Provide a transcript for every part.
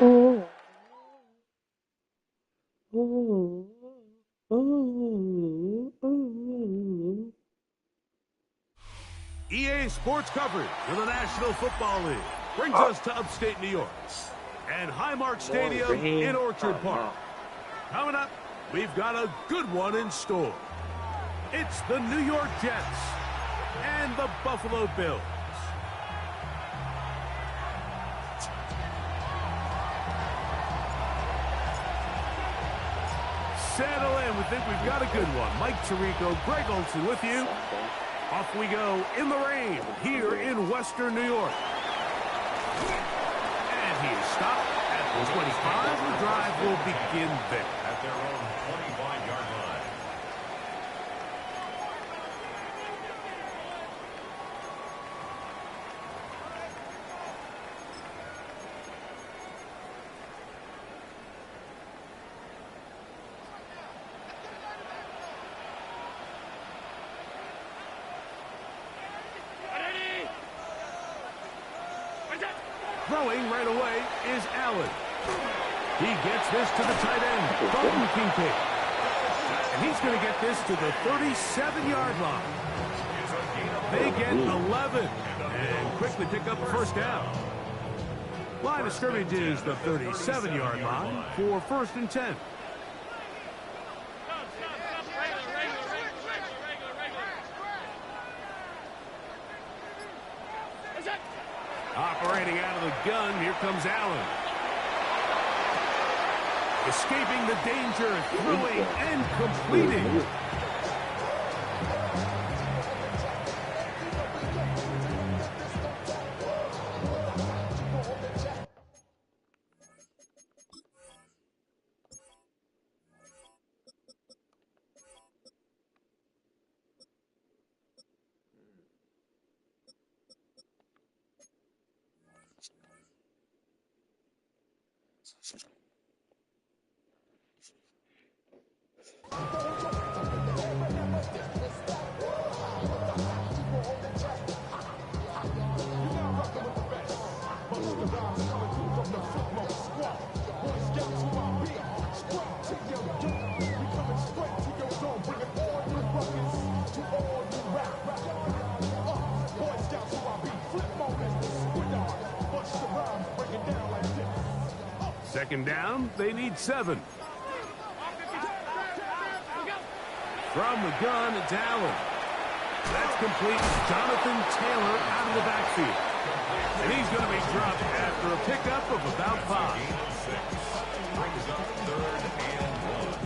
Oh, oh, oh, oh. EA Sports coverage of the National Football League brings us to upstate New York and Highmark Stadium in Orchard Park. Coming up, we've got a good one in store. It's the New York Jets and the Buffalo Bills. Settle in. We think we've got a good one. Mike Tirico, Greg Olsen with you. Off we go in the rain here in Western New York. And he is stopped at the 25. The drive will begin there. At their own 25-yard line. Throwing right away is Allen. He gets this to the tight end, Dalton Kincaid. And he's going to get this to the 37-yard line. They get 11 and quickly pick up a first down. Line of scrimmage is the 37-yard line for 1st and 10. Operating out of the gun, here comes Allen. Escaping the danger, throwing and completing. Second down, they need 7. From the gun, it's Allen. That's complete. Jonathan Taylor out of the backfield. And he's going to be dropped after a pickup of about 5. Brings up 3rd and 1.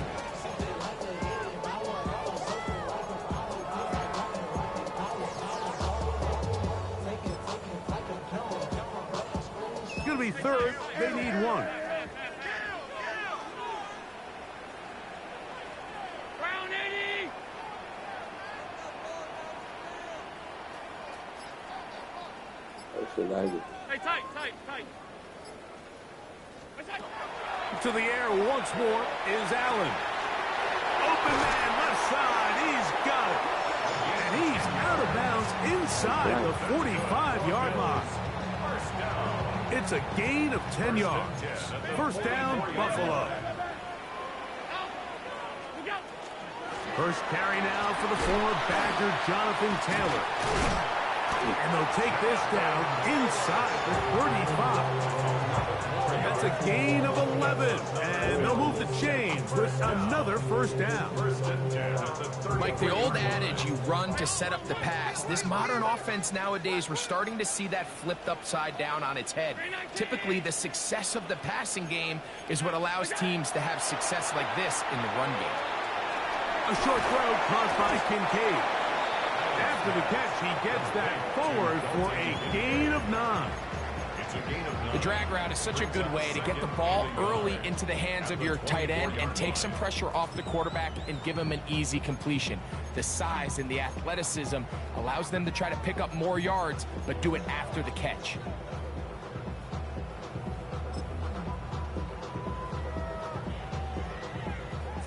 It's going to be 3rd. They need 1. Hey, tight. To the air once more is Allen. Open man left side. He's got it. And he's out of bounds inside the 45-yard line. It's a gain of 10 yards. First down, Buffalo. First carry now for the former Badger, Jonathan Taylor. And they'll take this down inside the 35. That's a gain of 11. And they'll move the chains with another first down. Like the old adage, you run to set up the pass. This modern offense nowadays, we're starting to see that flipped upside down on its head. Typically, the success of the passing game is what allows teams to have success like this in the run game. A short throw caused by Kincaid. After the catch, he gets that forward for a gain of 9. The drag route is such a good way to get the ball early into the hands of your tight end and take some pressure off the quarterback and give him an easy completion. The size and the athleticism allows them to try to pick up more yards, but do it after the catch.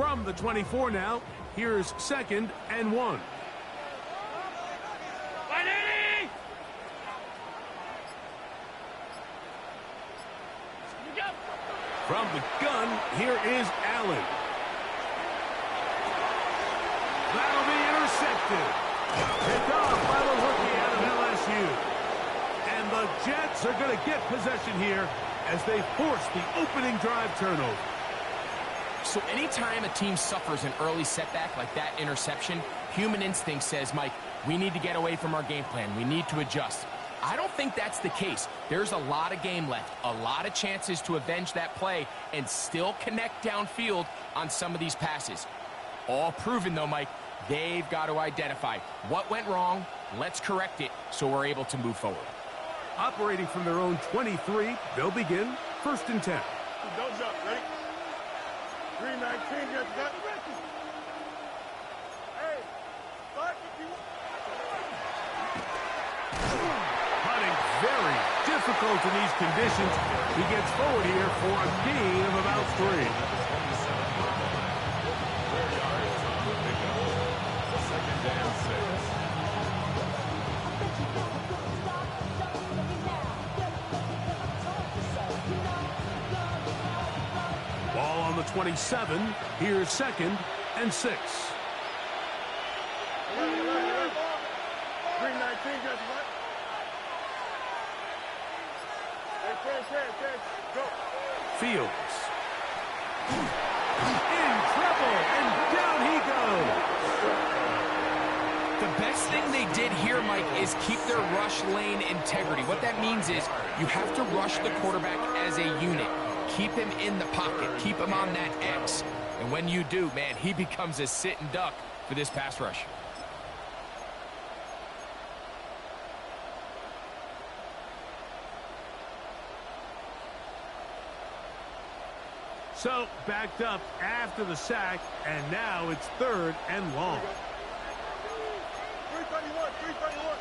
From the 24 now, here's 2nd and 1. From the gun, here is Allen. That'll be intercepted. Picked off by the rookie out of LSU. And the Jets are going to get possession here as they force the opening drive turnover. So anytime a team suffers an early setback like that interception, human instinct says, Mike, we need to get away from our game plan. We need to adjust. I don't think that's the case. There's a lot of game left, a lot of chances to avenge that play and still connect downfield on some of these passes. All proven, though, Mike, they've got to identify what went wrong, let's correct it so we're able to move forward. Operating from their own 23, they'll begin 1st and 10. Don't jump, ready? 319, get that. Hey, start if you want. Putting very difficult in these conditions. He gets forward here for a gain of about 3. Ball on the 27. Here's 2nd and 6. 319, get that. Hey, go. Fields. In trouble, and down he goes. The best thing they did here, Mike, is keep their rush lane integrity. What that means is you have to rush the quarterback as a unit. Keep him in the pocket. Keep him on that X. And when you do, man, he becomes a sitting duck for this pass rush. So, backed up after the sack, and now it's 3rd and long. 331, 331.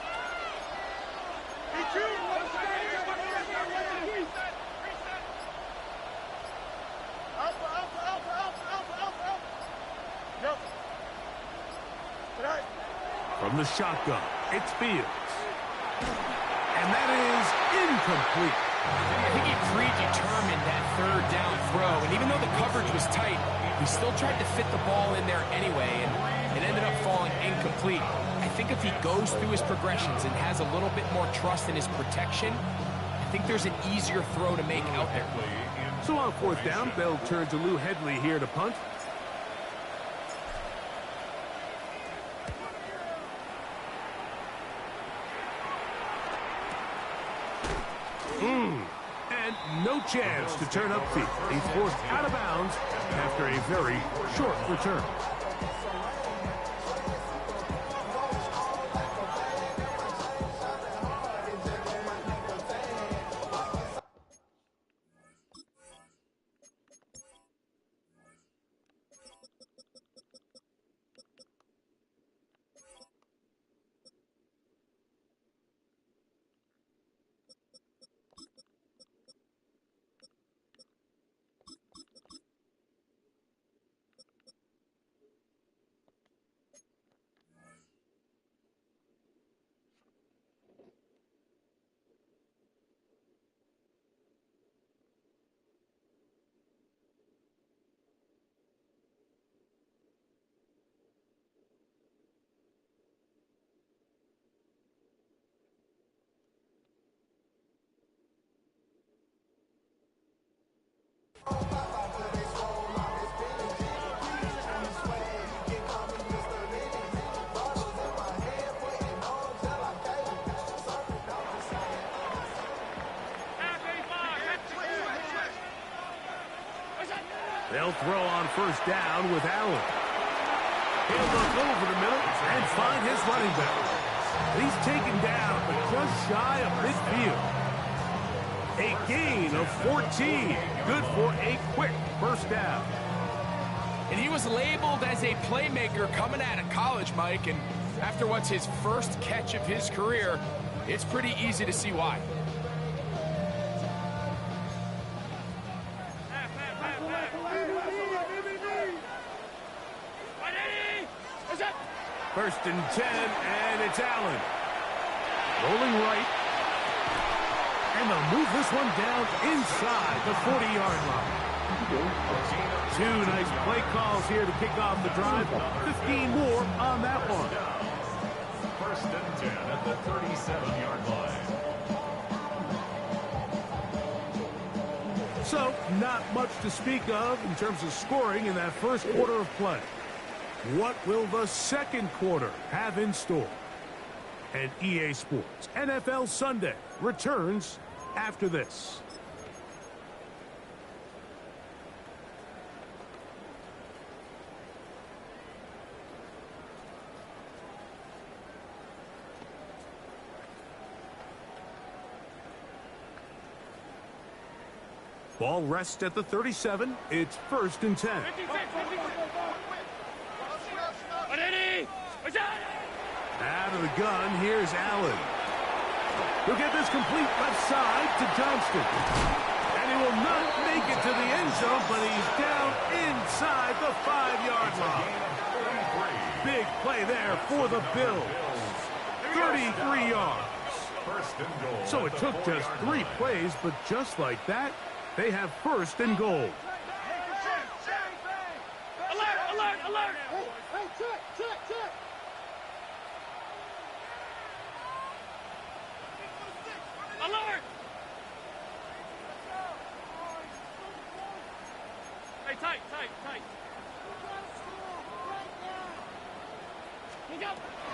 From the shotgun, it's Fields. And that is incomplete. I think he predetermined that 3rd down throw, and even though the coverage was tight, he still tried to fit the ball in there anyway, and it ended up falling incomplete. I think if he goes through his progressions and has a little bit more trust in his protection, I think there's an easier throw to make out there. So on 4th down, they'll turn to Lou Headley here to punt. And no chance to turn upfield. He's forced out of bounds after a very short return. They'll throw on 1st down with Allen. He'll look over the middle and find his running back. He's taken down, but just shy of midfield. A gain of 14. Good for a quick 1st down. And he was labeled as a playmaker coming out of college, Mike, and after what's his first catch of his career, it's pretty easy to see why. First and 10, and it's Allen. Rolling right. And they'll move this one down inside the 40-yard line. Two nice play calls here to kick off the drive. 15 more on that one. First and 10 at the 37-yard line. So, not much to speak of in terms of scoring in that first quarter of play. What will the second quarter have in store? And EA Sports NFL Sunday returns after this. Ball rests at the 37. It's first and 10. Out of the gun, here's Allen. He'll get this complete left side to Johnston. And he will not make it to the end zone, but he's down inside the 5-yard line. Big play there for the Bills. 33 yards. So it took just 3 plays, but just like that, they have first and goal. Alert! Alert! Hey, check! Alert! Hey, tight.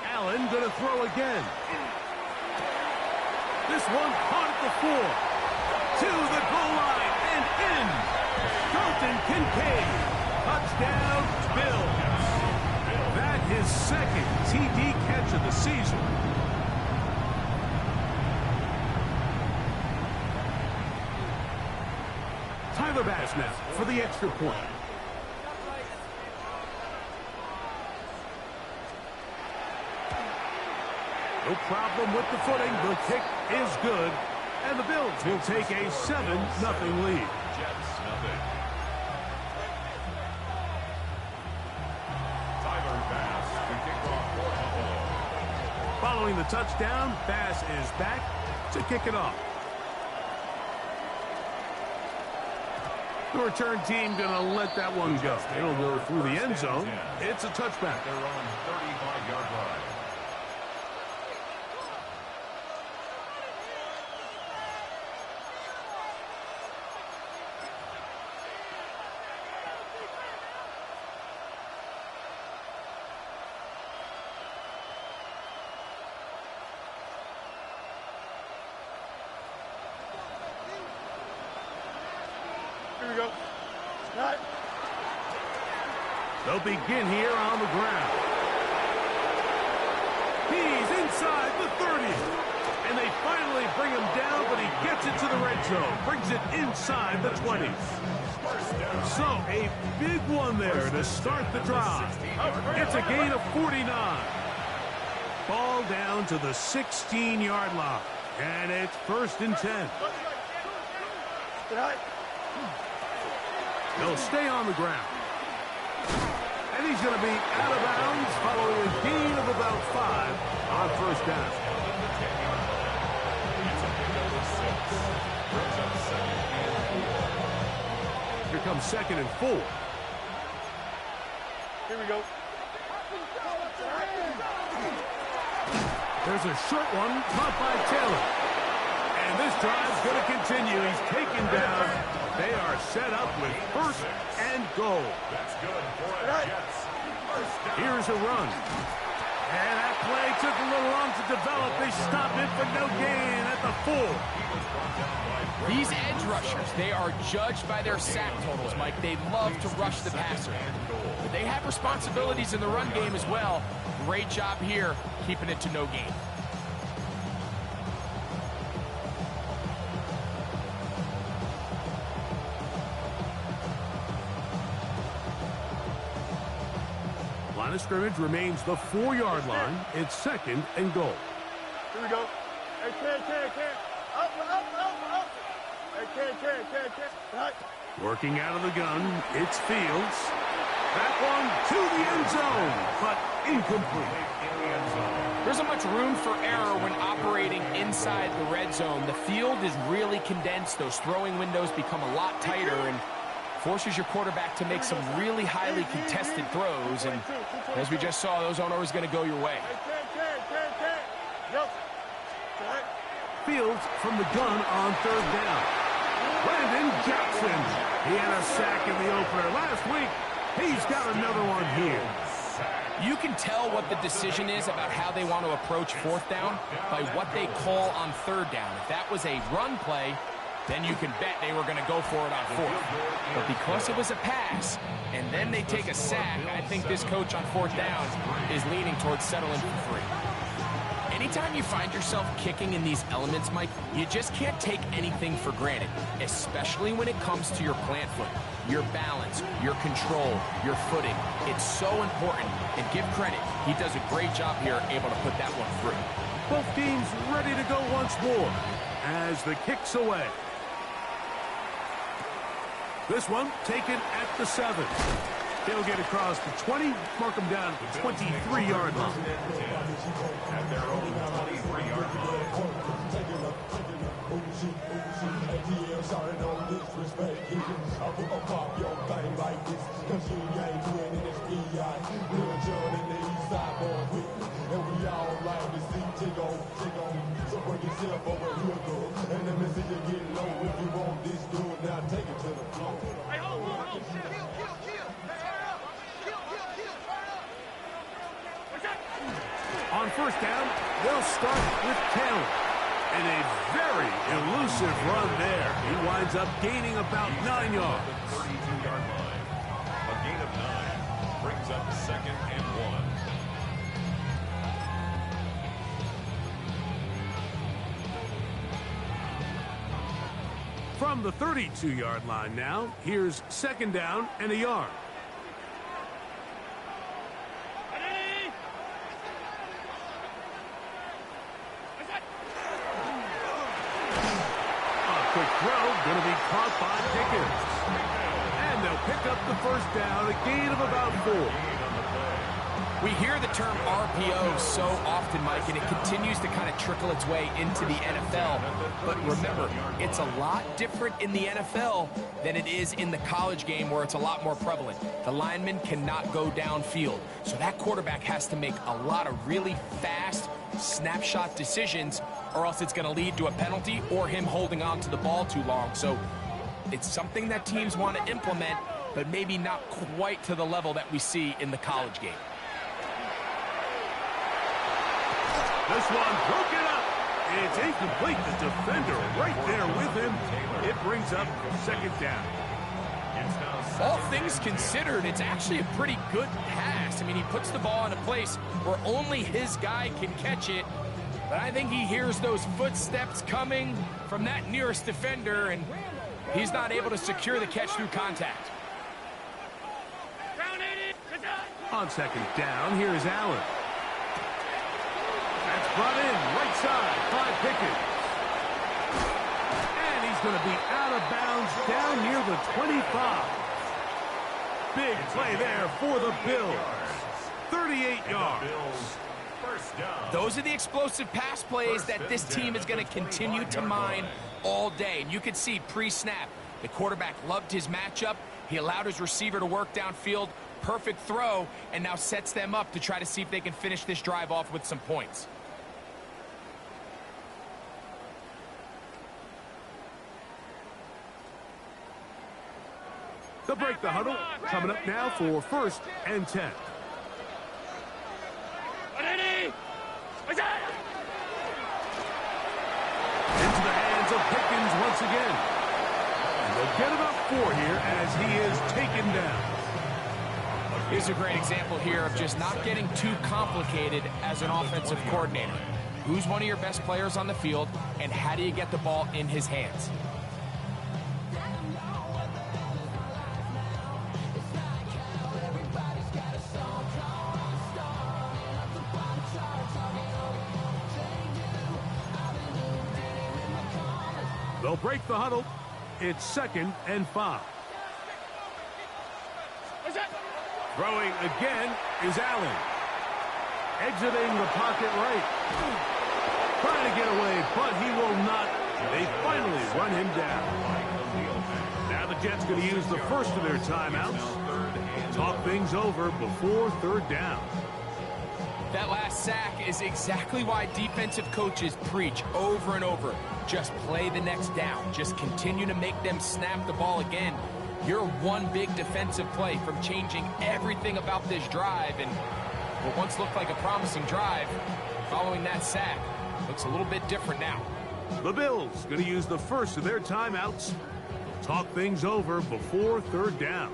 Allen gonna throw again. This one caught at the 4. To the goal line and in. Dalton Kincaid. Touchdown, Bills. That is second TD catch of the season. Tyler Bass now for the extra point. No problem with the footing. The kick is good. And the Bills will take a 7-0 lead. Jets, nothing. Tyler Bass to kick off for Buffalo. Following the touchdown, Bass is back to kick it off. The return team going to let that one go. It'll go through the end zone. It's a touchback. Their own 35-yard line. Here we go. Right. They'll begin here on the ground. He's inside the 30. And they finally bring him down, but he gets it to the red zone. Brings it inside the 20. So a big one there to start the drive. It's a gain of 49. Ball down to the 16-yard line. And it's first and 10. Right. They'll stay on the ground. And he's going to be out of bounds following a gain of about 5 on first down. Here comes second and 4. Here we go. There's a short one caught by Taylor. And this drive's going to continue. He's taken down. They are set up with first and goal. That's good for the Jets. Here's a run. And that play took a little long to develop. They stop it, but no gain at the 4. These edge rushers, they are judged by their sack totals, Mike. They love to rush the passer. But they have responsibilities in the run game as well. Great job here, keeping it to no gain. Line of scrimmage remains the 4-yard line. It's second and goal. Here we go. Hey, can. Up. Hey, can. Right. Working out of the gun, it's Fields. That one to the end zone, but incomplete. There isn't much room for error when operating inside the red zone. The field is really condensed. Those throwing windows become a lot tighter and forces your quarterback to make some really highly contested throws. And as we just saw, those aren't always going to go your way. Fields from the gun on third down. Brandon Jackson. He had a sack in the opener last week. He's got another one here. You can tell what the decision is about how they want to approach fourth down by what they call on third down. If that was a run play, then you can bet they were going to go for it on fourth. But because it was a pass, and then they take a sack, I think this coach on fourth down is leaning towards settling for 3. Anytime you find yourself kicking in these elements, Mike, you just can't take anything for granted, especially when it comes to your plant foot, your balance, your control, your footing. It's so important, and give credit. He does a great job here, able to put that one through. Both teams ready to go once more as the kick's away. This one taken at the 7. He'll get across the 20, mark him down at the 23-yard line. At their own 23-yard line. On first down, they'll start with Taylor. And a very elusive run there. He winds up gaining about 9 yards. 32-yard line. A gain of 9 brings up 2nd and 1. From the 32-yard line now, here's 2nd down and a yard. Quick throw, going to be caught by Pickens. And they'll pick up the first down, a gain of about 4. We hear the term RPO so often, Mike, and it continues to kind of trickle its way into the NFL. But remember, it's a lot different in the NFL than it is in the college game where it's a lot more prevalent. The lineman cannot go downfield. So that quarterback has to make a lot of really fast snapshot decisions, or else it's going to lead to a penalty or him holding on to the ball too long. So it's something that teams want to implement, but maybe not quite to the level that we see in the college game. This one broken up. It's incomplete. The defender right there with him. It brings up 2nd down. All things considered, it's actually a pretty good pass. I mean, he puts the ball in a place where only his guy can catch it. But I think he hears those footsteps coming from that nearest defender, and he's not able to secure the catch through contact. On 2nd down, here is Allen. That's brought in right side by Pickens. And he's going to be out of bounds down near the 25. Big play there for the Bills. 38 yards. Those are the explosive pass plays that this team is going to continue to mine all day. And you can see pre-snap, the quarterback loved his matchup. He allowed his receiver to work downfield. Perfect throw, and now sets them up to try to see if they can finish this drive off with some points. They'll break the huddle. Coming up now for 1st and 10. Into the hands of Pickens once again. And they'll get about 4 here as he is taken down. Here's a great example here of just not getting too complicated as an offensive coordinator. Who's one of your best players on the field, and how do you get the ball in his hands? They'll break the huddle. It's 2nd and 5. Throwing again is Allen. Exiting the pocket right. Trying to get away, but he will not. They finally run him down. Now the Jets going to use the first of their timeouts. Talk things over before third down. That last sack is exactly why defensive coaches preach over and over. Just play the next down. Just continue to make them snap the ball again. You're one big defensive play from changing everything about this drive. And what once looked like a promising drive, following that sack, looks a little bit different now. The Bills going to use the first of their timeouts. Talk things over before third down.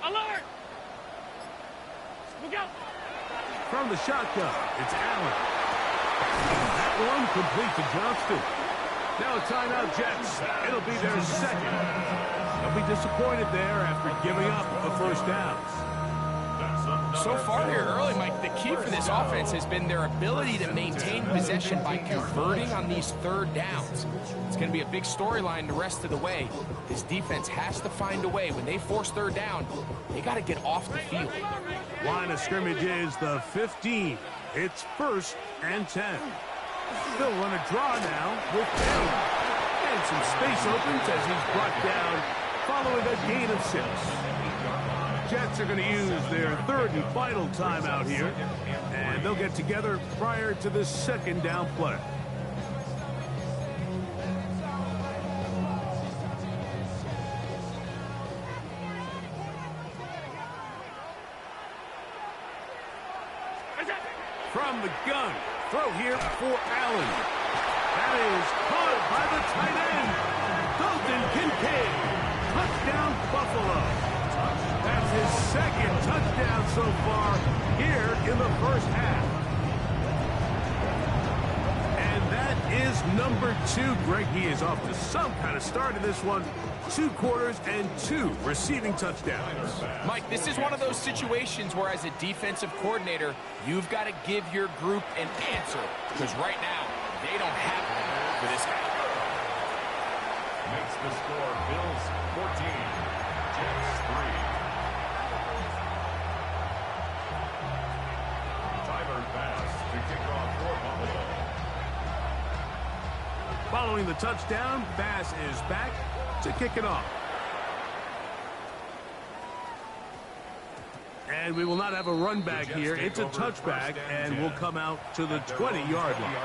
Alert! Look out! From the shotgun, it's Allen. That one complete to Johnston. Now a timeout, Jets. It'll be their second. They'll be disappointed there after giving up the first down. So far here early, Mike, the key for this offense has been their ability to maintain possession by converting on these third downs. It's going to be a big storyline the rest of the way. This defense has to find a way. When they force third down, they got to get off the field. Line of scrimmage is the 15. It's 1st and 10. They'll run a draw now with Madden. And some space opens as he's brought down following a gain of 6. Jets are going to use their third and final timeout here, and they'll get together prior to the second down play. From the gun, throw here for Allen. That is caught by the tight end, Dalton Kincaid. Touchdown, Buffalo. That's his second touchdown so far here in the first half. And that is number 2. Greg, he is off to some kind of start in this one. 2 quarters and 2 receiving touchdowns. Mike, this is one of those situations where as a defensive coordinator, you've got to give your group an answer. Because right now, they don't have one for this guy. Makes the score Bills 14, Jets 3. Pass to kick off for Buffalo. Following the touchdown, Bass is back to kick it off. And we will not have a run back here. It's a touchback, and we'll come out to the 20-yard line.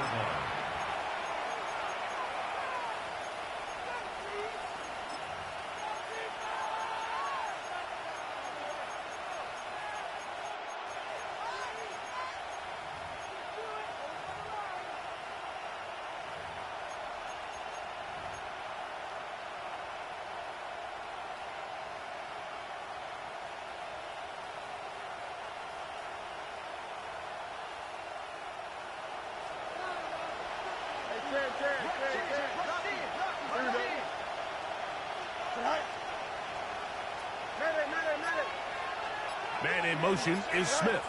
Man in motion is Smith.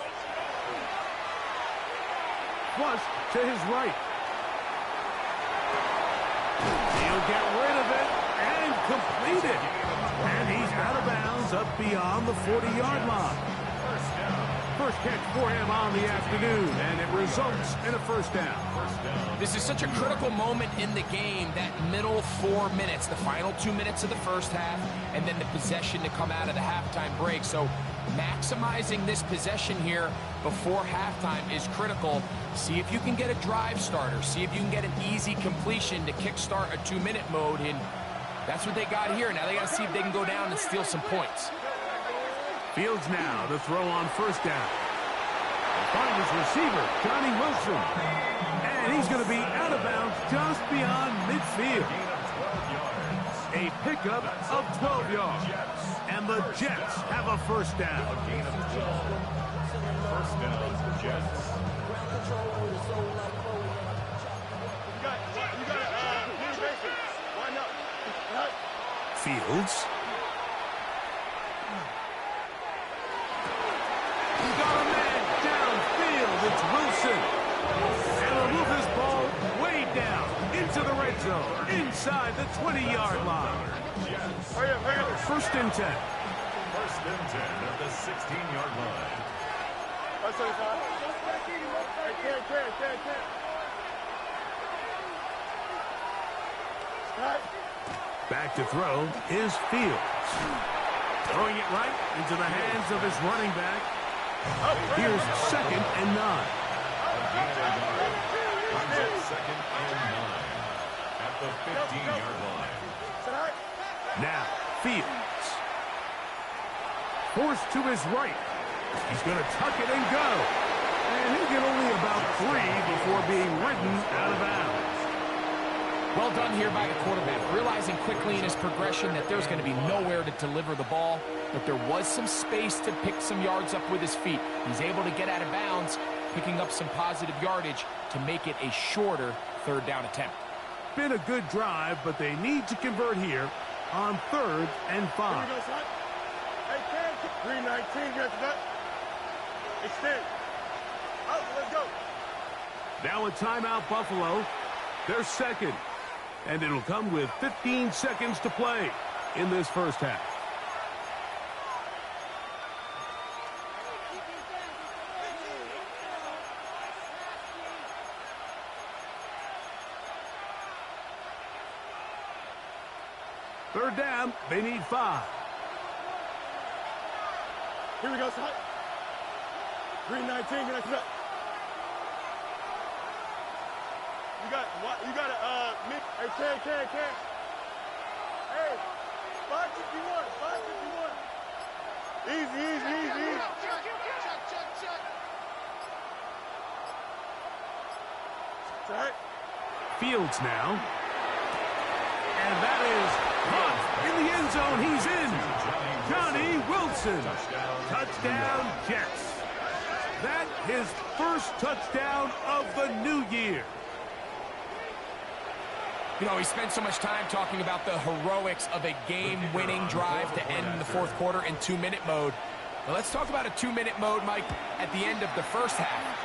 Flush to his right. He'll get rid of it and complete it. And he's out of bounds up beyond the 40-yard line. First catch for him on the afternoon, and it results in a first down. This is such a critical moment in the game, that middle 4 minutes, the final 2 minutes of the first half, and then the possession to come out of the halftime break. So maximizing this possession here before halftime is critical. See if you can get a drive starter. See if you can get an easy completion to kickstart a 2-minute mode, and that's what they got here. Now they got to see if they can go down and steal some points. Fields now to throw on first down. Find his receiver, Johnny Wilson. And he's going to be out of bounds just beyond midfield. A pickup of 12 yards. And the Jets have a first down. First down, Jets. Fields. He got a man downfield. It's Wilson. And he'll move this ball way down into the red zone, inside the 20-yard line. First and 10. First and 10 at the 16-yard line. Back to throw is Fields. Throwing it right into the hands of his running back. Here's second and 9. Second and 9 at the 15-yard line. Now, Fields. Forced to his right. He's going to tuck it and go. And he'll get only about 3 before being ridden out of bounds. Well done here by the quarterback, realizing quickly in his progression that there's going to be nowhere to deliver the ball, but there was some space to pick some yards up with his feet. He's able to get out of bounds, picking up some positive yardage to make it a shorter third down attempt. Been a good drive, but they need to convert here on 3rd and 5. 319, get that. Extend. Out, let's go. Now a timeout, Buffalo. They're second. And it'll come with 15 seconds to play in this first half. Third down, they need 5. Here we go, son. 319, get that. You got a, hey, Ken. Hey, 551. Easy. Check. Fields now. And that is caught in the end zone. He's in. Johnny Wilson. Touchdown, Jets. That his first touchdown of the new year. You know, he spent so much time talking about the heroics of a game-winning drive to end in the fourth quarter in 2-minute mode. Well, let's talk about a 2-minute mode, Mike, at the end of the first half.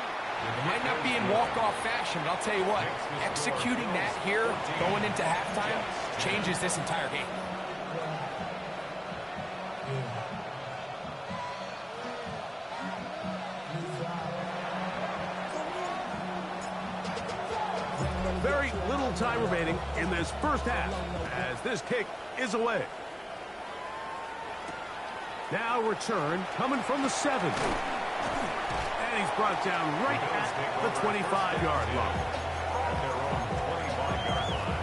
It might not be in walk-off fashion, but I'll tell you what, executing that here, going into halftime, changes this entire game. Very little time remaining in this first half as this kick is away. Now return coming from the 7. And he's brought down right at the 25-yard line. At their own 25-yard line.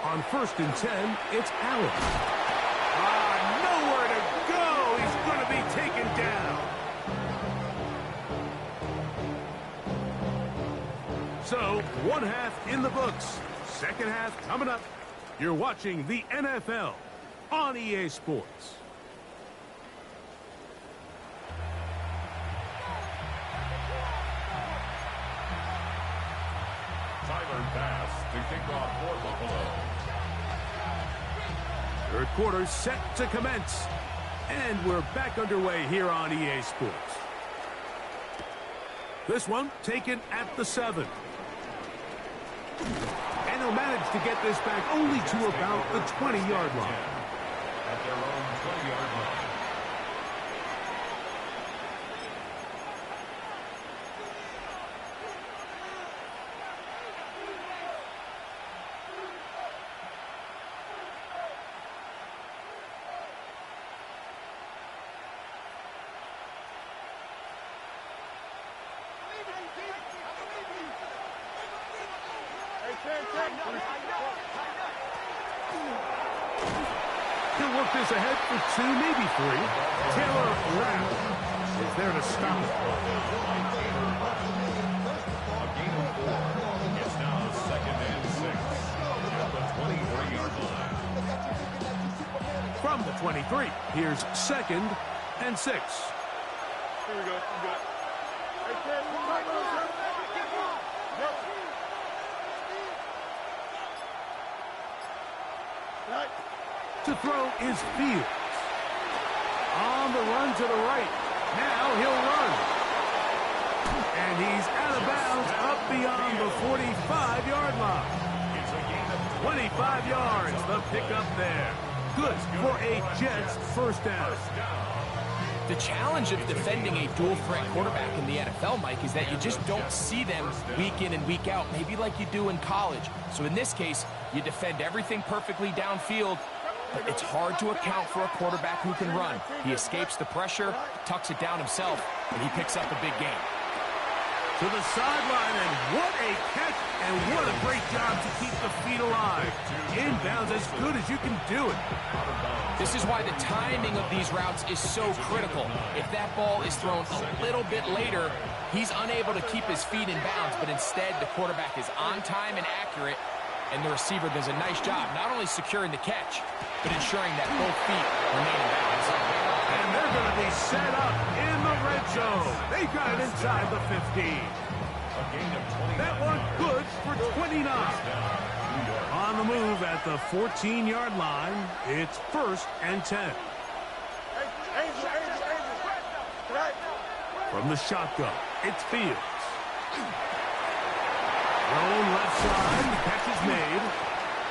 On 1st and 10, it's Allen. Nowhere to go. He's going to be taken down. So, one half in the books. Second half coming up. You're watching the NFL on EA Sports. Tyler pass to kick off for Buffalo. Third quarter set to commence. And we're back underway here on EA Sports. This one taken at the 7. And he'll manage to get this back only to about the 20-yard line. At their own 20-yard line. He'll work this ahead for 2, maybe 3. Taylor Rapp is there to stop it. A gain of 4. It's now 2nd and 6 at the 23-yard line. From the 23, here's 2nd and 6. Here we go. You good. Hey, Ted, right, yep. Right. To throw is Fields. On the run to the right. Now he'll run. And he's out of bounds up beyond the 45-yard line. 25 yards, the pickup there. Good for a Jets first down. The challenge of defending a dual-threat quarterback in the NFL, Mike, is that you just don't see them week in and week out, maybe like you do in college. So in this case, you defend everything perfectly downfield, but it's hard to account for a quarterback who can run. He escapes the pressure, tucks it down himself, and he picks up a big gain. To the sideline, and what a catch, and what a great job to keep the feet alive. Inbounds as good as you can do it. This is why the timing of these routes is so critical. If that ball is thrown a little bit later, he's unable to keep his feet in bounds, but instead the quarterback is on time and accurate, and the receiver does a nice job not only securing the catch, but ensuring that both feet remain in bounds. And they're going to be set up in the red zone. They got it inside the 15. That one good for 29. On the move at the 14-yard line, it's 1st and 10. From the shotgun, it's Fields. Thrown left side, the catch is made.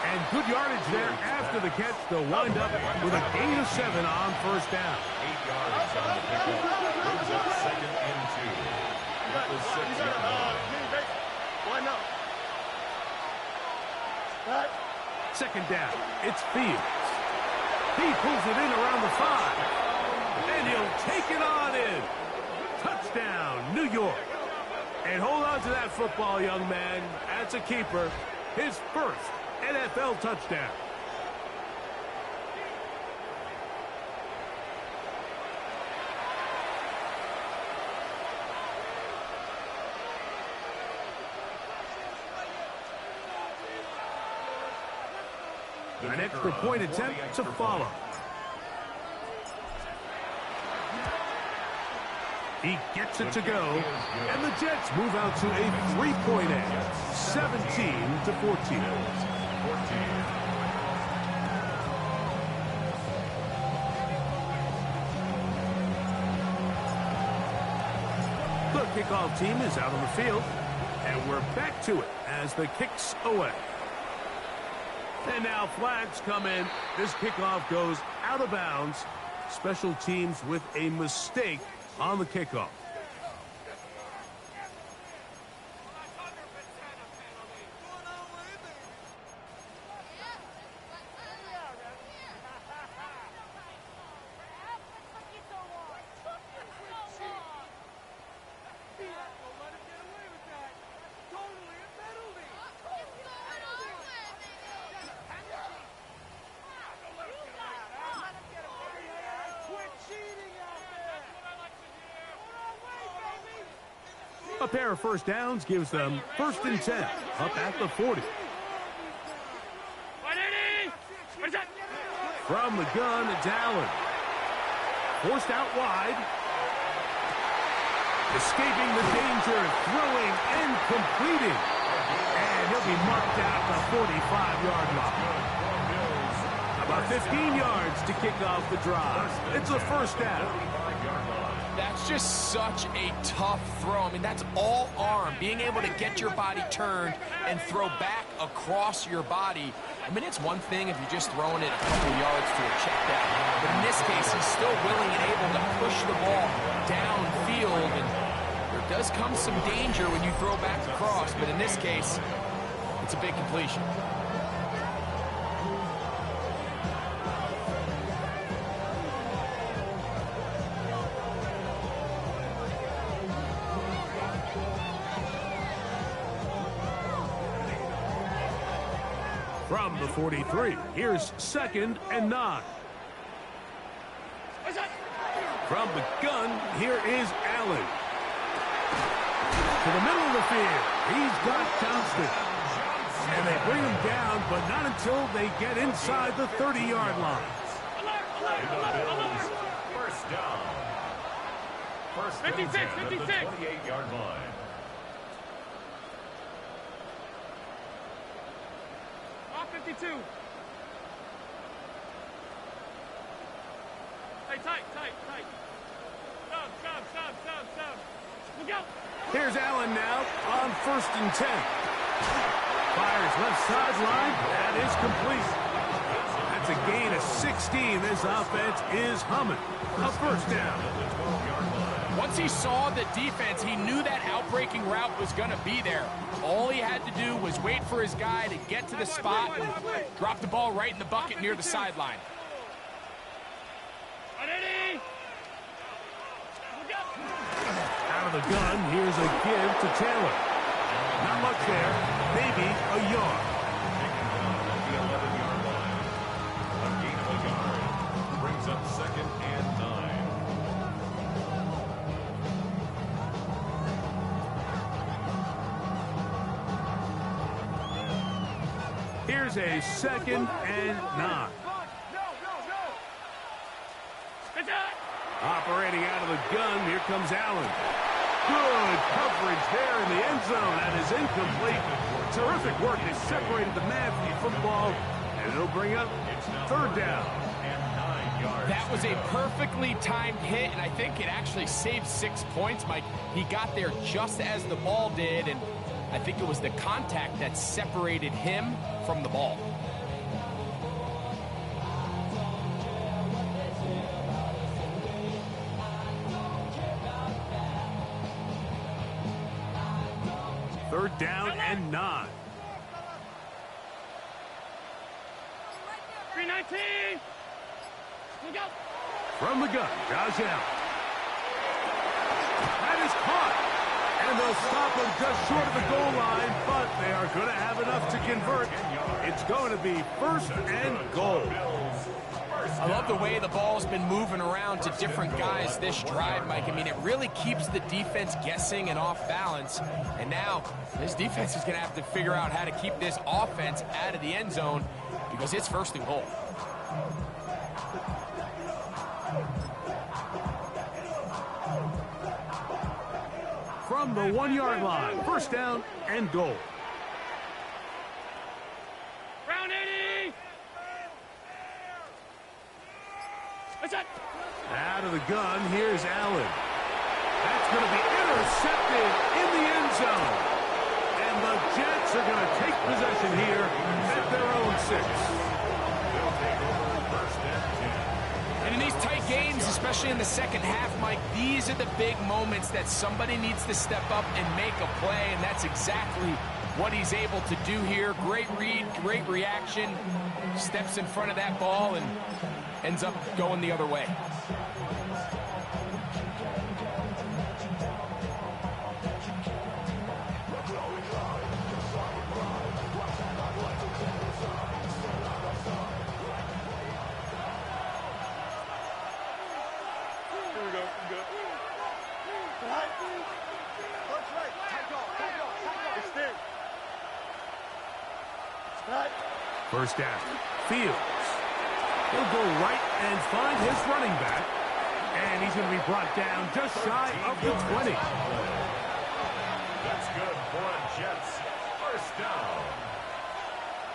And good yardage there after the catch. They'll wind up with a gain of 7 on first down. 8 yards on the pickup. Brings up 2nd and 2. At the 6-yard line. Second down, it's Fields. He pulls it in around the 5. And he'll take it on in. Touchdown, New York. And hold on to that football, young man. That's a keeper. His first NFL touchdown. An extra point attempt to follow. He gets it to go, and the Jets move out to a 3-point edge, 17-14. The kickoff team is out on the field, and we're back to it as the kick's away. And now flags come in. This kickoff goes out of bounds. Special teams with a mistake on the kickoff. A pair of first downs gives them 1st and 10, up at the 40. From the gun, it's Allen. Forced out wide. Escaping the danger, throwing and completing. And he'll be marked out the 45-yard line. About 15 yards to kick off the drive. It's a first down. That's just such a tough throw. I mean, that's all arm. Being able to get your body turned and throw back across your body. I mean, it's one thing if you're just throwing it a couple yards to a check down. But in this case, he's still willing and able to push the ball downfield. And there does come some danger when you throw back across. But in this case, it's a big completion. From the 43, here's 2nd and 9. From the gun, here is Allen. To the middle of the field, he's got Johnston. And they bring him down, but not until they get inside the 30-yard line. First down. First 56, at the 56. 28-yard line. Off 52. Hey, tight. Stop. Look out. Here's Allen now on 1st and 10. Fires left sideline. That is complete. That's a gain of 16. This offense is humming. A first down. Once he saw the defense, he knew that outbreaking route was going to be there. All he had to do was wait for his guy to get to the spot and drop the ball right in the bucket near the sideline. Out of the gun, here's a give to Taylor. Not much there, maybe a yard. The 11-yard line. A gain of a yard. Brings up 2nd and 9. Here's a 2nd and 9. Operating out of the gun, here comes Allen. Good coverage there in the end zone. That is incomplete. Terrific work. They separated the man from the ball, and it'll bring up 3rd down. That was a perfectly timed hit, and I think it actually saved 6 points, Mike. He got there just as the ball did, and I think it was the contact that separated him from the ball. Third down and 9. 319. Look out. From the gun, Josh Allen. That is caught. And they'll stop him just short of the goal line, but they are going to have enough to convert. It's going to be 1st and goal. I love the way the ball's been moving around to different guys this drive, Mike. I mean, it really keeps the defense guessing and off balance. And now this defense is going to have to figure out how to keep this offense out of the end zone because it's 1st and goal. From the 1-yard line, 1st down and goal. Round 80. Out of the gun, here's Allen. That's going to be intercepted in the end zone. And the Jets are going to take possession here at their own 6. And in these tight games, especially in the second half, Mike, these are the big moments that somebody needs to step up and make a play, and that's exactly what he's able to do here. Great read, great reaction, steps in front of that ball and ends up going the other way. First down. Fields. He'll go right and find his running back. And he's going to be brought down just shy of the 20. That's good for a Jets. First down.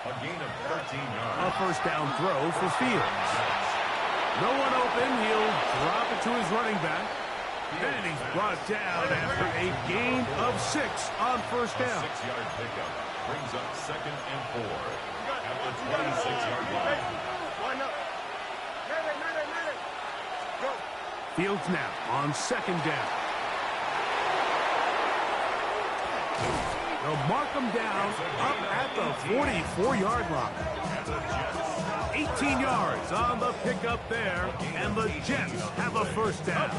A gain of 13 yards. A first down throw for Fields. No one open. He'll drop it to his running back. And he's brought down after a gain of 6 on first down. 6-yard pickup brings up 2nd and 4 at the 26-yard line. Fields now on 2nd down. They'll mark him down up at the 44-yard line. 18 yards on the pickup there, and the Jets have a first down.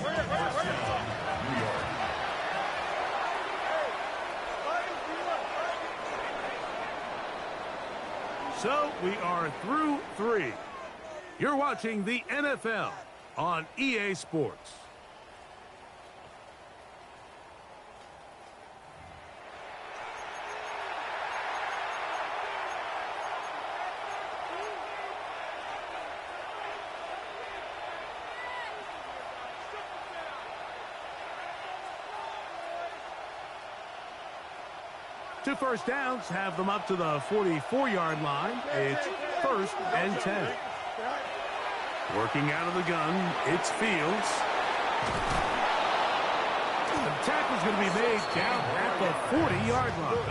So we are through 3. You're watching the NFL on EA Sports. Two first downs, have them up to the 44-yard line. It's 1st and 10. Working out of the gun, it's Fields. The tackle's going to be made down at the 40-yard line.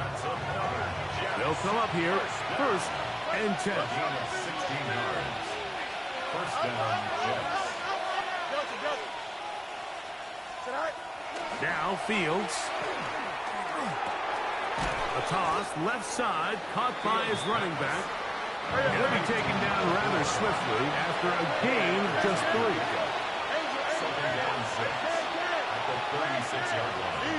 They'll come up here, 1st and 10. 16 yards. First down, Jets. Now Fields. A toss, left side, caught by his running back. He'll be taken down rather swiftly after a gain of just 3. Second down, 6. At the 36-yard line.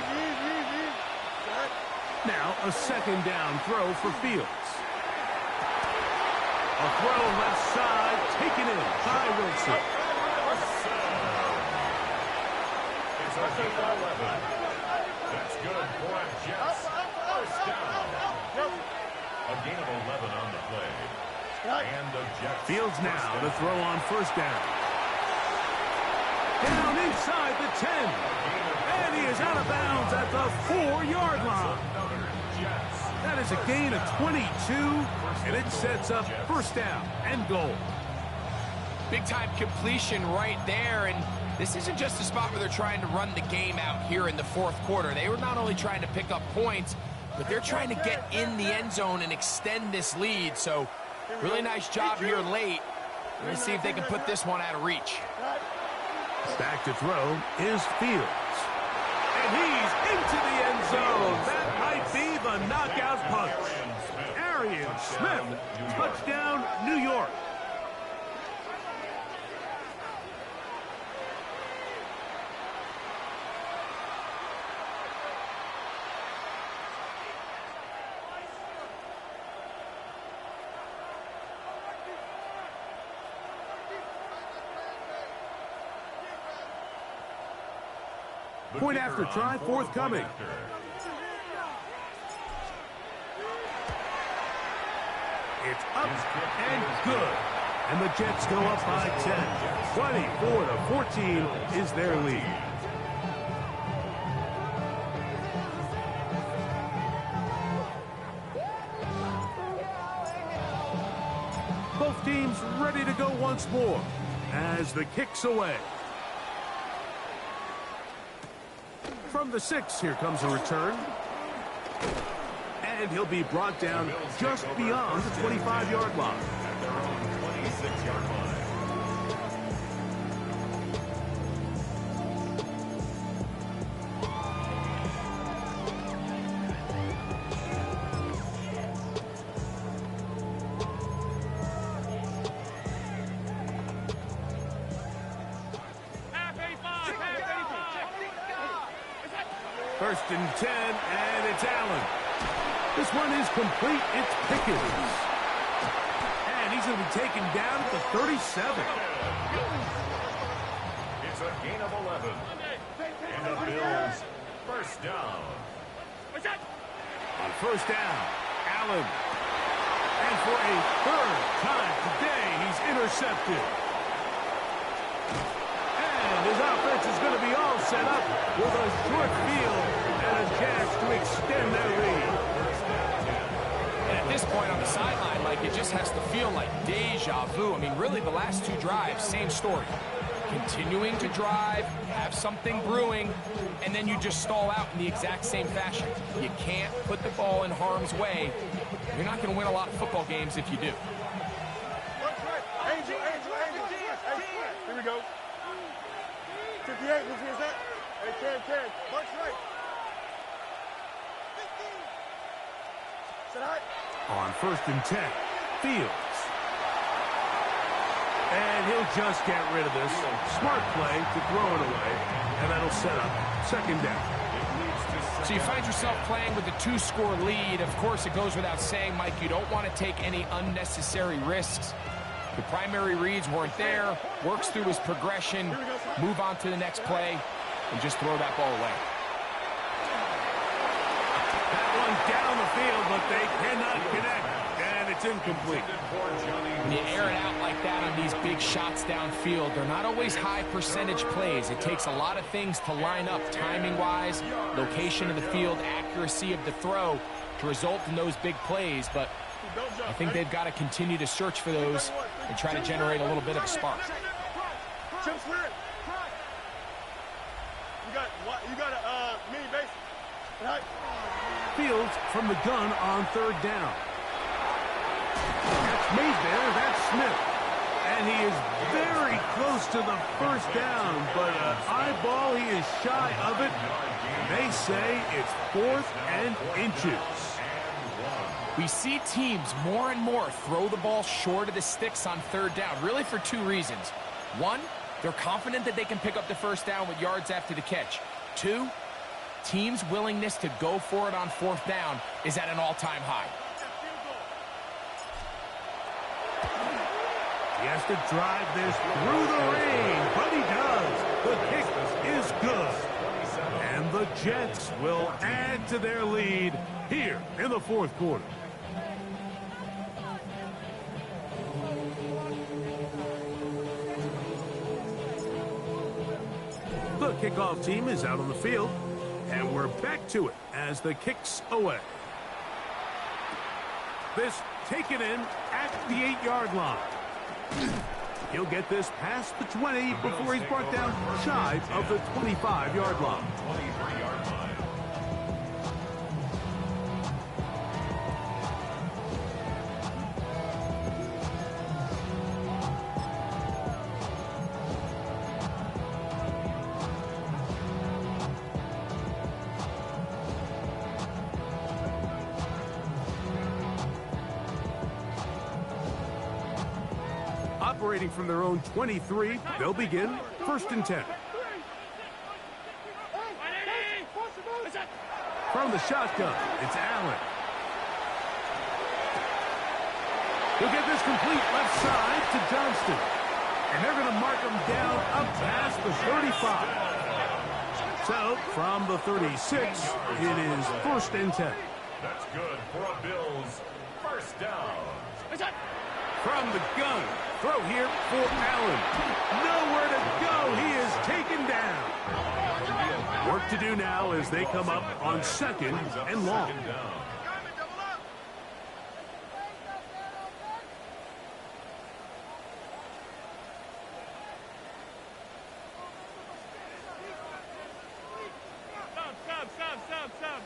Now a second down throw for Fields. A throw left side, taken in by Wilson. It's a gain of 11. That's good for Jets. First down. A gain of 11 on the play. And the Jets. Fields now to throw on 1st down. Down inside the 10. And he is out of bounds at the 4-yard line. That is a gain of 22, and it sets up 1st down and goal. Big-time completion right there, and this isn't just a spot where they're trying to run the game out here in the 4th quarter. They were not only trying to pick up points, but they're trying to get in the end zone and extend this lead. So, really nice job here late. Let's see if they can put this one out of reach. Back to throw is Fields. And he's into the end zone. That might be the knockout punch. Arian Smith, touchdown, New York. Point after try forthcoming. It's up and good. And the Jets go up by 10. 24-14 is their lead. Both teams ready to go once more as the kick's away. From the 6, here comes a return. And he'll be brought down just beyond the 25-yard line. At their own 26-yard line. First and 10, and it's Allen. This one is complete. It's Pickens. And he's going to be taken down at the 37. It's a gain of 11. And the Bills, first down. On 1st down, Allen. And for a 3rd time today, he's intercepted. And his offense is going to be all set up with a short field and a chance to extend their lead. And at this point on the sideline, Mike, it just has to feel like deja vu. I mean, really, the last 2 drives, same story. Continuing to drive, have something brewing, and then you just stall out in the exact same fashion. You can't put the ball in harm's way. You're not going to win a lot of football games if you do. Angel. Here we go. 58, which is that? Hey, 10. Bunch right. 15. Set out. On 1st and 10, Fields. And he'll just get rid of this. Smart play to throw it away, and that'll set up 2nd down. So you find yourself playing with a 2-score lead. Of course, it goes without saying, Mike, you don't want to take any unnecessary risks. The primary reads weren't there, works through his progression, move on to the next play, and just throw that ball away. That one down the field, but they cannot connect, and it's incomplete. When you air it out like that on these big shots downfield, they're not always high percentage plays. It takes a lot of things to line up timing-wise, location of the field, accuracy of the throw to result in those big plays, but I think they've got to continue to search for those and try to generate a little bit of a spark. Chip Swear. You got a mini base. Right. Fields from the gun on third down. That's made there. That's Smith. And he is very close to the first down, but eyeball, he is shy of it. They say it's 4th and inches. We see teams more and more throw the ball short of the sticks on third down, really for 2 reasons. 1, they're confident that they can pick up the first down with yards after the catch. 2, teams' willingness to go for it on 4th down is at an all-time high. He has to drive this through the rain, but he does. The kick is good. And the Jets will add to their lead here in the 4th quarter. The kickoff team is out on the field, and we're back to it as the kick's away. This taken in at the 8-yard line. He'll get this past the 20 before he's brought down shy of the 25-yard line. 23-yard line. Operating from their own 23, they'll begin 1st and 10. From the shotgun, it's Allen. He'll get this complete left side to Johnston. And they're going to mark him down up past the 35. So, from the 36, it is 1st and 10. That's good for a Bills first down. From the gun, throw here for Allen. Nowhere to go. He is taken down. Work to do now as they come up on 2nd and long. Stop.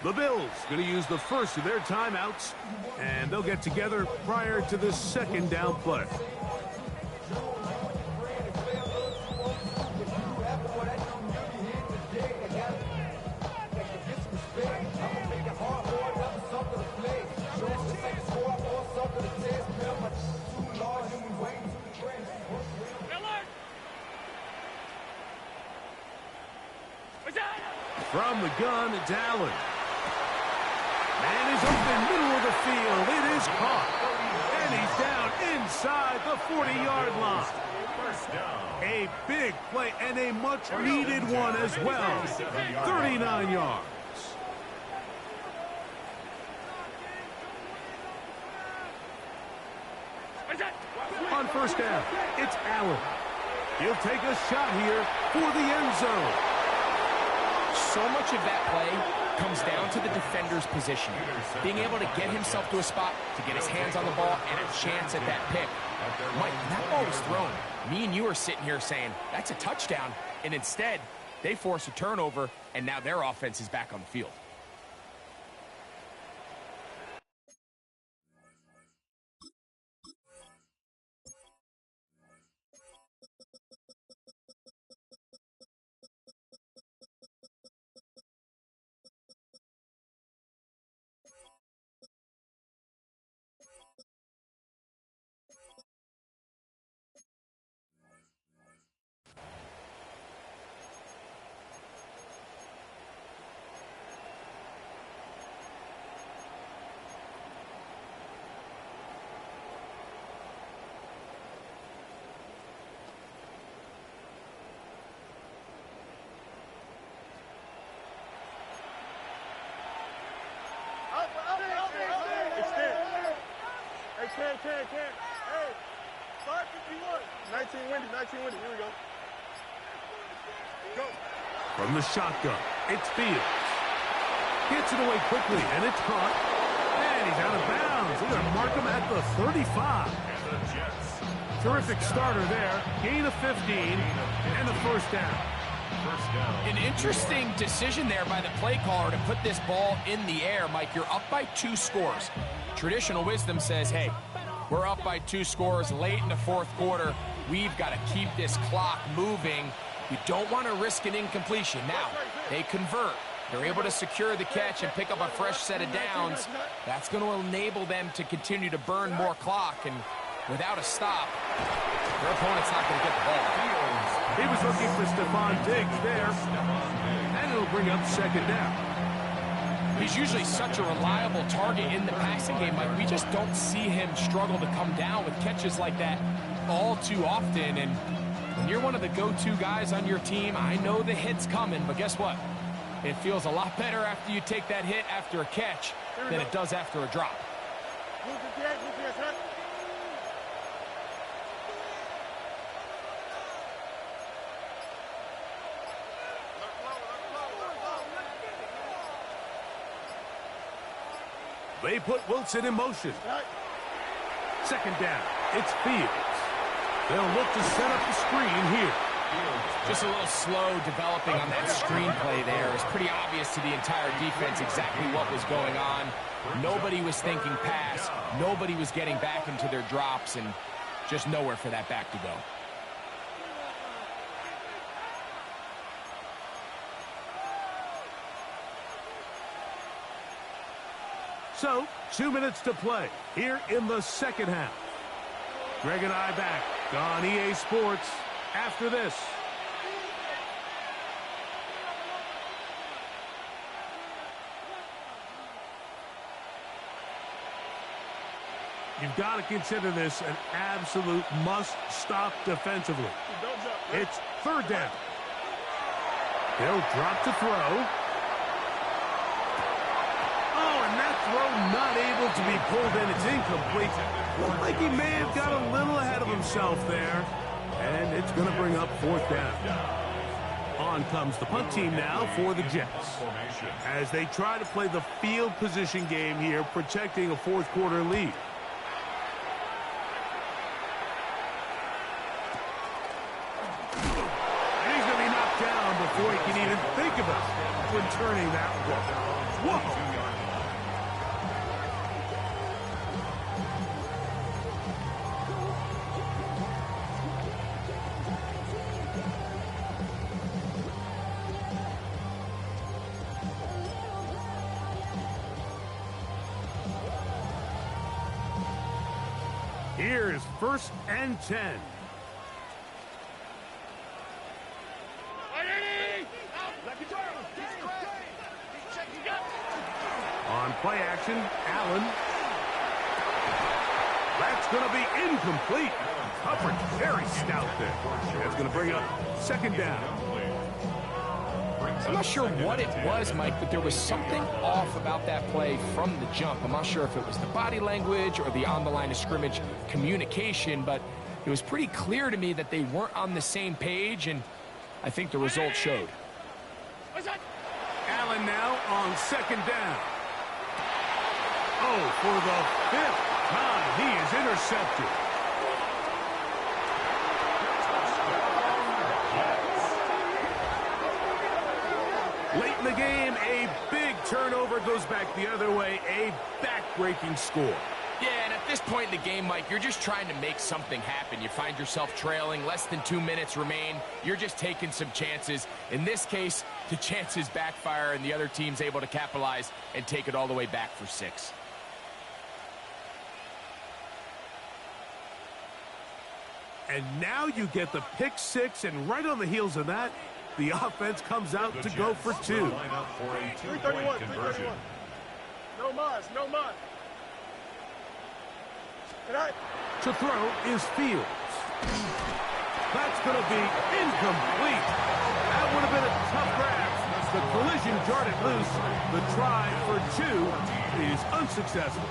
The Bills going to use the first of their timeouts, and they'll get together prior to the 2nd down play. From the gun, it's Allen. Man is open, middle of the field. It is caught. And he's down inside the 40-yard line. A big play and a much-needed one as well. 39 yards. On 1st down, it's Allen. He'll take a shot here for the end zone. So much of that play comes down to the defender's positioning. Being able to get himself to a spot, to get his hands on the ball, and a chance at that pick. Mike, when that ball was thrown, me and you are sitting here saying, that's a touchdown. And instead, they force a turnover, and now their offense is back on the field. Hey, Ken. Hey, 5:51. 19 windy. Here we go. Go. From the shotgun, it's Fields. Gets it away quickly, and it's caught. And he's out of bounds. They're going to mark him at the 35. And the Jets. Terrific starter there. Gain of 15 and the first down. First down. An interesting decision there by the play caller to put this ball in the air. Mike, you're up by 2 scores. Traditional wisdom says, hey, we're up by 2 scores late in the fourth quarter. We've got to keep this clock moving. You don't want to risk an incompletion. Now, they convert. They're able to secure the catch and pick up a fresh set of downs. That's going to enable them to continue to burn more clock. And without a stop, their opponent's not going to get the ball. He was looking for Stephon Diggs there. And it'll bring up second down. He's usually such a reliable target in the passing game, Mike. We just don't see him struggle to come down with catches like that all too often. And when you're one of the go-to guys on your team, I know the hit's coming, but guess what? It feels a lot better after you take that hit after a catch than it does after a drop. They put Wilson in motion. Second down, it's Fields. They'll look to set up the screen here. Just a little slow developing on that screenplay there. It was pretty obvious to the entire defense exactly what was going on. Nobody was thinking pass. Nobody was getting back into their drops, and just nowhere for that back to go. So, 2 minutes to play here in the second half. Greg and I back on EA Sports after this. You've got to consider this an absolute must-stop defensively. It's third down. They'll drop to throw. Throw not able to be pulled in. It's incomplete. Looked like he may have got a little ahead of himself there. And it's going to bring up fourth down. On comes the punt team now for the Jets, as they try to play the field position game here, protecting a fourth quarter lead. And he's going to be knocked down before he can even think about returning that ball. Whoa! Here's first and 10. On play action, Allen. That's going to be incomplete. Coverage very stout there. That's going to bring up second down. I'm not sure what it was, Mike, but there was something off about that play from the jump. I'm not sure if it was the body language or the on the line of scrimmage communication, but it was pretty clear to me that they weren't on the same page, and I think the result showed. Allen now on second down. Oh, for the 5th time, he is intercepted. Late in the game, a big turnover goes back the other way, a back-breaking score. Yeah, and at this point in the game, Mike, you're just trying to make something happen. You find yourself trailing, less than 2 minutes remain. You're just taking some chances. In this case, the chances backfire, and the other team's able to capitalize and take it all the way back for 6. And now you get the pick 6, and right on the heels of that, the offense comes out to go for 2. 331, 331. No mas, no mas. To throw is Fields. That's going to be incomplete. That would have been a tough grab. The collision jarred it loose. The try for 2 is unsuccessful.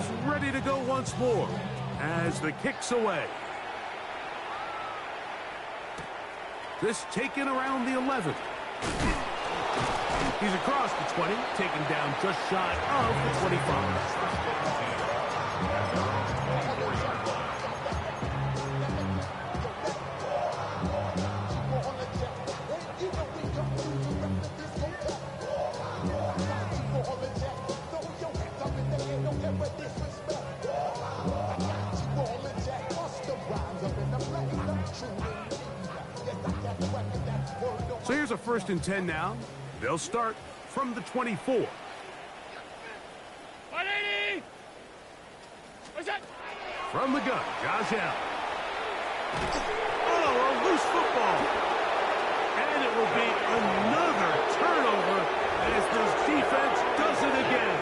teams ready to go once more as the kick's away. This taken around the 11. He's across the 20, taken down just shy of the 25. So here's a 1st and 10 now. They'll start from the 24. 180! What's that? From the gun, Josh Allen. Oh, a loose football. And it will be another turnover as this defense does it again.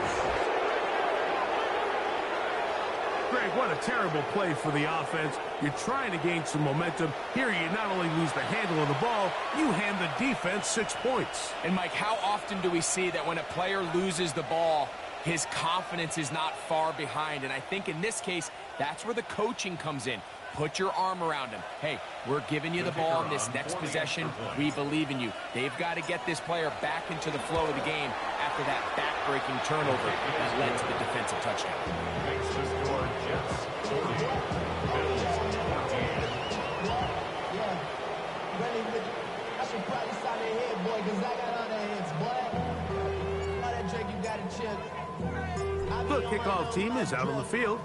Greg, what a terrible play for the offense. You're trying to gain some momentum. Here you not only lose the handle of the ball, you hand the defense 6 points. And Mike, how often do we see that when a player loses the ball, his confidence is not far behind? And I think in this case, that's where the coaching comes in. Put your arm around him. Hey, we're giving you the ball in this next possession. We believe in you. They've got to get this player back into the flow of the game after that back-breaking turnover that led to the defensive touchdown. Makes the score Jets 40, Bills 28. I should probably sign their head, boy, because I got other heads, boy. All that Drake, you got a chip. The kickoff team is out on the field,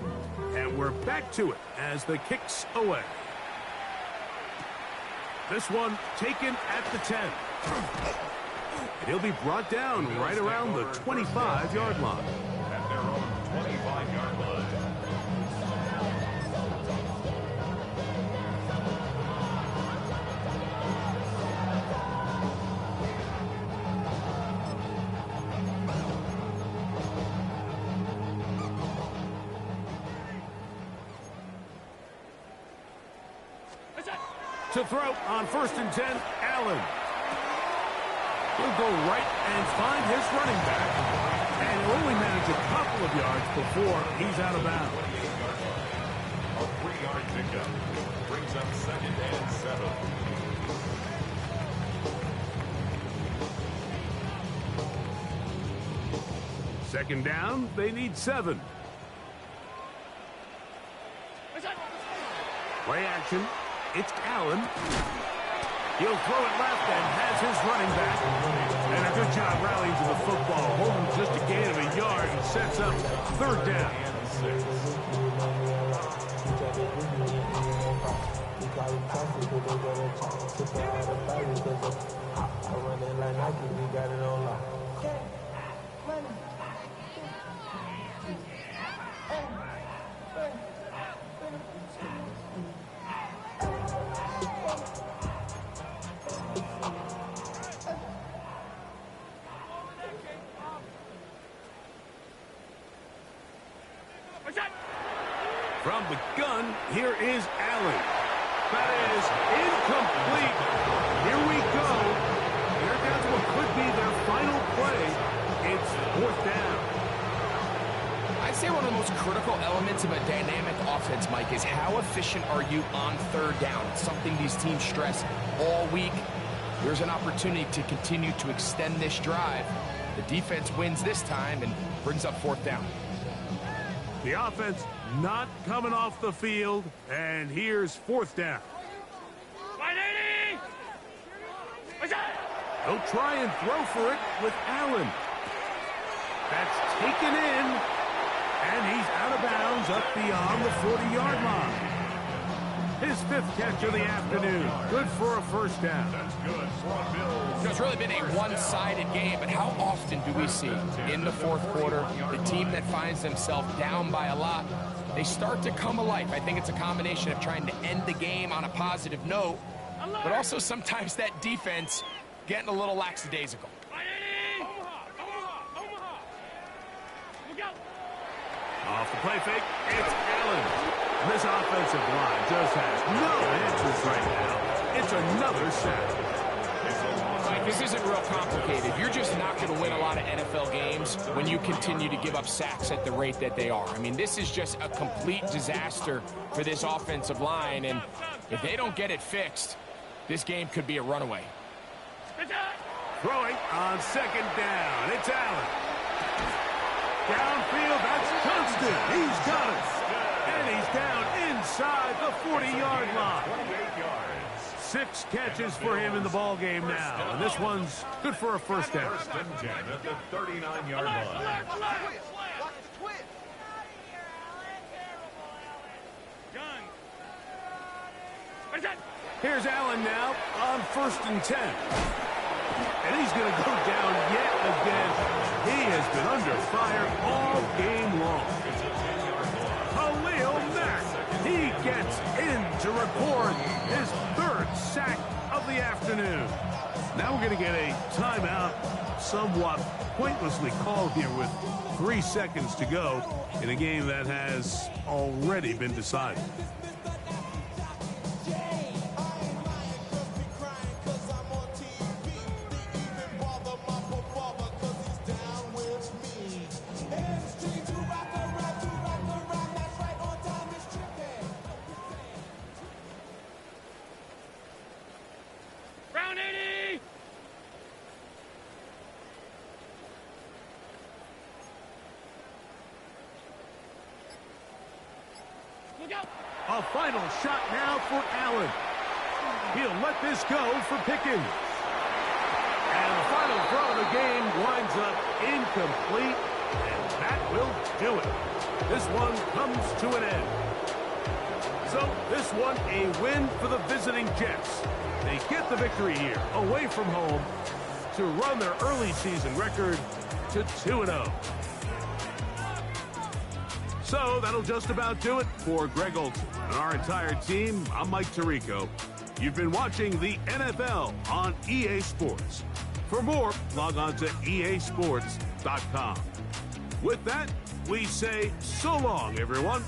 and we're back to it as the kick's away. This one taken at the 10. And he'll be brought down right around the 25-yard line. At their own 25-yard line. To throw on 1st and 10, Allen. He'll go right and find his running back. And he'll only manage a couple of yards before he's out of bounds. A 3-yard pickup brings up 2nd and 7. Second down, they need 7. Play action. It's Allen. He'll throw it left and has his running back. And a good job rallying to the football. Holding just a gain of a yard and sets up 3rd down. From the gun, here is Allen. That is incomplete. Here we go. Here comes what could be their final play. It's 4th down. I'd say one of the most critical elements of a dynamic offense, Mike, is how efficient are you on 3rd down? It's something these teams stress all week. Here's an opportunity to continue to extend this drive. The defense wins this time and brings up 4th down. The offense not coming off the field, and here's 4th down. 180! They'll try and throw for it with Allen. That's taken in, and he's out of bounds up beyond the 40-yard line. His 5th catch of the afternoon. Good for a 1st down. That's good for the Bills. It's really been a one-sided game, but how often do we see in the 4th quarter the team that finds themselves down by a lot, they start to come alive? I think it's a combination of trying to end the game on a positive note, but also sometimes that defense getting a little lackadaisical. Off the play fake, it's Allen. This offensive line just has no answers right now. It's another sack. Mike, This isn't real complicated. You're just not going to win a lot of NFL games when you continue to give up sacks at the rate that they are. I mean, this is just a complete disaster for this offensive line, and if they don't get it fixed, this game could be a runaway. Throwing on second down. It's Allen. Downfield, that's Johnston. He's got it. And he's down inside the 40-yard line. 28 yards. 6 catches for him in the ball game now. And this one's good for a first down. First and 10 at the 39-yard line. Here's Allen now on 1st and 10. And he's going to go down yet again. He has been under fire all game long. Khalil Mack, he gets in to record his 3rd sack of the afternoon. Now we're going to get a timeout, somewhat pointlessly called here with 3 seconds to go in a game that has already been decided. A final shot now for Allen. He'll let this go for Pickens. And the final throw of the game winds up incomplete, and that will do it. This one comes to an end. So this one a win for the visiting Jets. They get the victory here, away from home, to run their early season record to 2-0. So that'll just about do it for Greg Olson and our entire team. I'm Mike Tirico. You've been watching the NFL on EA Sports. For more, log on to easports.com. With that, we say so long, everyone.